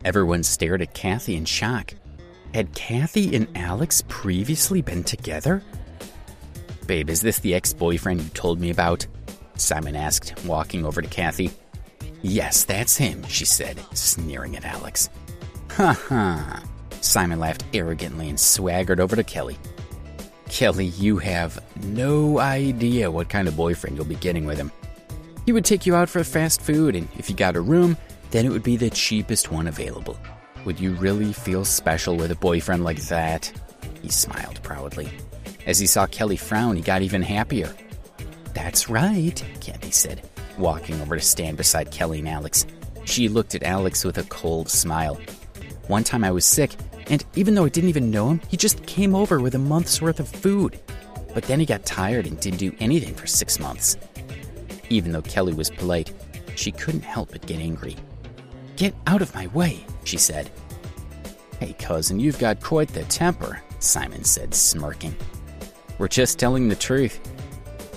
Everyone stared at Cathy in shock. Had Cathy and Alex previously been together? "Babe, is this the ex-boyfriend you told me about?" Simon asked, walking over to Cathy. "Yes, that's him," she said, sneering at Alex. "Ha ha." Simon laughed arrogantly and swaggered over to Kelly. "Kelly, you have no idea what kind of boyfriend you'll be getting with him. He would take you out for fast food, and if you got a room, then it would be the cheapest one available. Would you really feel special with a boyfriend like that?" He smiled proudly. As he saw Kelly frown, he got even happier. "That's right," Cathy said, walking over to stand beside Kelly and Alex. She looked at Alex with a cold smile. "One time I was sick, and even though I didn't even know him, he just came over with a month's worth of food. But then he got tired and didn't do anything for 6 months." Even though Kelly was polite, she couldn't help but get angry. "Get out of my way," she said. "Hey, cousin, you've got quite the temper," Simon said, smirking. "We're just telling the truth.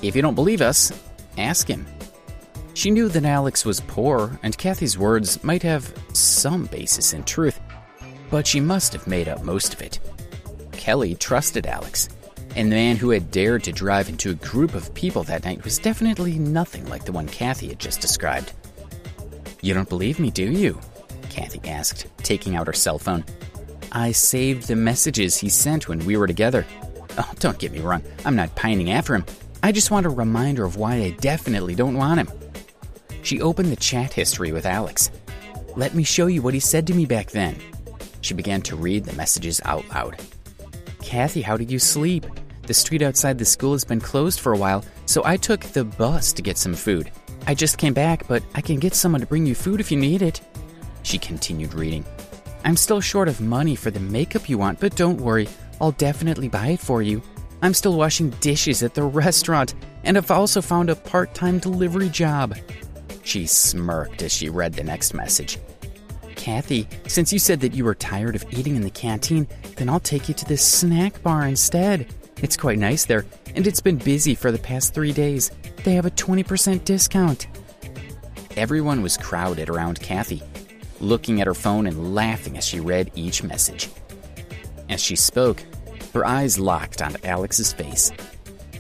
If you don't believe us, ask him." She knew that Alex was poor, and Cathy's words might have some basis in truth, but she must have made up most of it. Kelly trusted Alex, and the man who had dared to drive into a group of people that night was definitely nothing like the one Cathy had just described. "You don't believe me, do you?" Cathy asked, taking out her cell phone. "I saved the messages he sent when we were together. Oh, don't get me wrong, I'm not pining after him. I just want a reminder of why I definitely don't want him." She opened the chat history with Alex. "Let me show you what he said to me back then." She began to read the messages out loud. "Cathy, how did you sleep? The street outside the school has been closed for a while, so I took the bus to get some food. I just came back, but I can get someone to bring you food if you need it." She continued reading. "I'm still short of money for the makeup you want, but don't worry, I'll definitely buy it for you. I'm still washing dishes at the restaurant, and I've also found a part-time delivery job." She smirked as she read the next message. "Cathy, since you said that you were tired of eating in the canteen, then I'll take you to this snack bar instead. It's quite nice there, and it's been busy for the past 3 days. They have a 20% discount." Everyone was crowded around Cathy, looking at her phone and laughing as she read each message. As she spoke, her eyes locked onto Alex's face.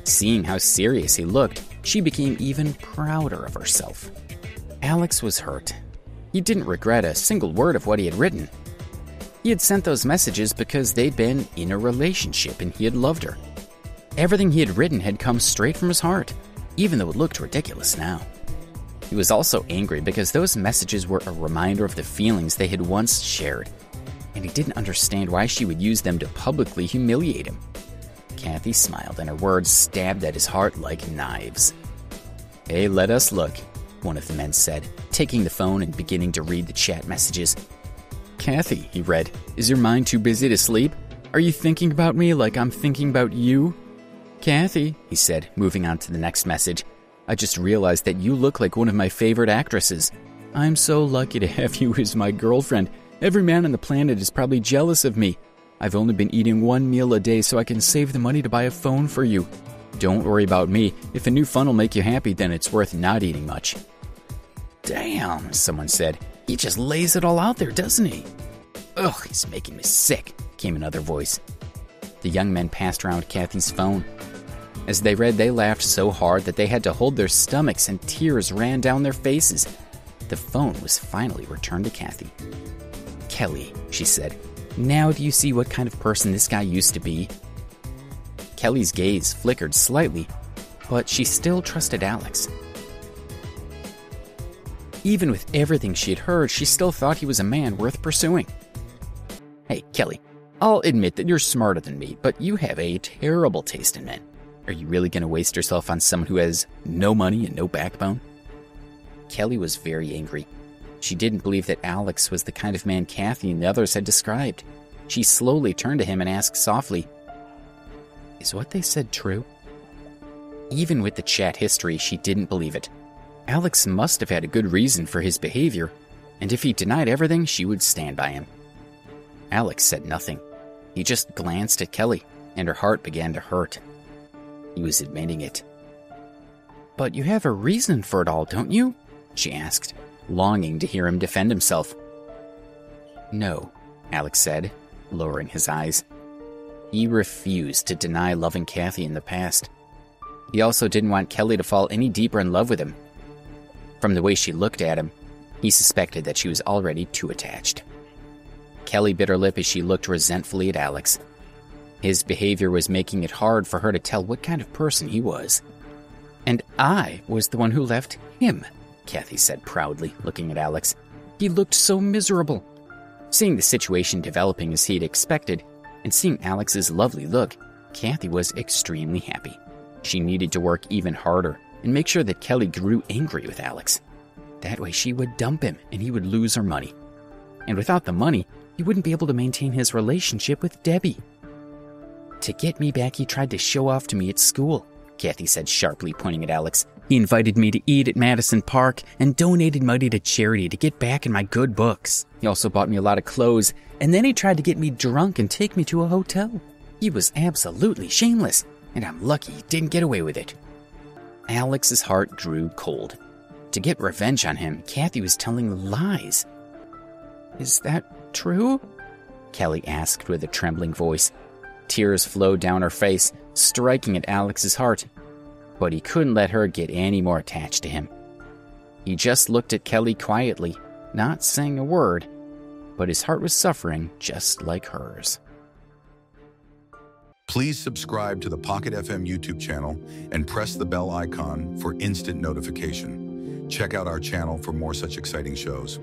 Seeing how serious he looked, she became even prouder of herself. Alex was hurt. He didn't regret a single word of what he had written. He had sent those messages because they'd been in a relationship and he had loved her. Everything he had written had come straight from his heart, even though it looked ridiculous now. He was also angry because those messages were a reminder of the feelings they had once shared, and he didn't understand why she would use them to publicly humiliate him. Cathy smiled, and her words stabbed at his heart like knives. "Hey, let us look," one of the men said, taking the phone and beginning to read the chat messages. "Cathy," he read, "is your mind too busy to sleep? Are you thinking about me like I'm thinking about you?" "Cathy," he said, moving on to the next message, "I just realized that you look like one of my favorite actresses. I'm so lucky to have you as my girlfriend. Every man on the planet is probably jealous of me. I've only been eating 1 meal a day so I can save the money to buy a phone for you. Don't worry about me. If a new phone will make you happy, then it's worth not eating much." "Damn," someone said. "He just lays it all out there, doesn't he?" "Ugh, he's making me sick," came another voice. The young men passed around Cathy's phone. As they read, they laughed so hard that they had to hold their stomachs and tears ran down their faces. The phone was finally returned to Cathy. "Kelly," she said, "now do you see what kind of person this guy used to be?" Kelly's gaze flickered slightly, but she still trusted Alex. Even with everything she had heard, she still thought he was a man worth pursuing. "Hey, Kelly, I'll admit that you're smarter than me, but you have a terrible taste in men. Are you really going to waste yourself on someone who has no money and no backbone?" Kelly was very angry. She didn't believe that Alex was the kind of man Cathy and the others had described. She slowly turned to him and asked softly, "Is what they said true?" Even with the chat history, she didn't believe it. Alex must have had a good reason for his behavior, and if he denied everything, she would stand by him. Alex said nothing. He just glanced at Kelly, and her heart began to hurt. He was admitting it. "But you have a reason for it all, don't you?" she asked, longing to hear him defend himself. No, Alex said, lowering his eyes. He refused to deny loving Cathy in the past. He also didn't want Kelly to fall any deeper in love with him. From the way she looked at him, he suspected that she was already too attached. Kelly bit her lip as she looked resentfully at Alex. His behavior was making it hard for her to tell what kind of person he was. And I was the one who left him, Cathy said proudly, looking at Alex. He looked so miserable. Seeing the situation developing as he'd expected, and seeing Alex's lovely look, Cathy was extremely happy. She needed to work even harder and make sure that Kelly grew angry with Alex. That way she would dump him and he would lose her money. And without the money, he wouldn't be able to maintain his relationship with Debbie. To get me back, he tried to show off to me at school, Cathy said sharply, pointing at Alex. He invited me to eat at Madison Park and donated money to charity to get back in my good books. He also bought me a lot of clothes, and then he tried to get me drunk and take me to a hotel. He was absolutely shameless, and I'm lucky he didn't get away with it. Alex's heart grew cold. To get revenge on him, Cathy was telling lies. Is that true? Kelly asked with a trembling voice. Tears flowed down her face, striking at Alex's heart. But he couldn't let her get any more attached to him. He just looked at Kelly quietly, not saying a word, but his heart was suffering just like hers. Please subscribe to the Pocket FM YouTube channel and press the bell icon for instant notification. Check out our channel for more such exciting shows.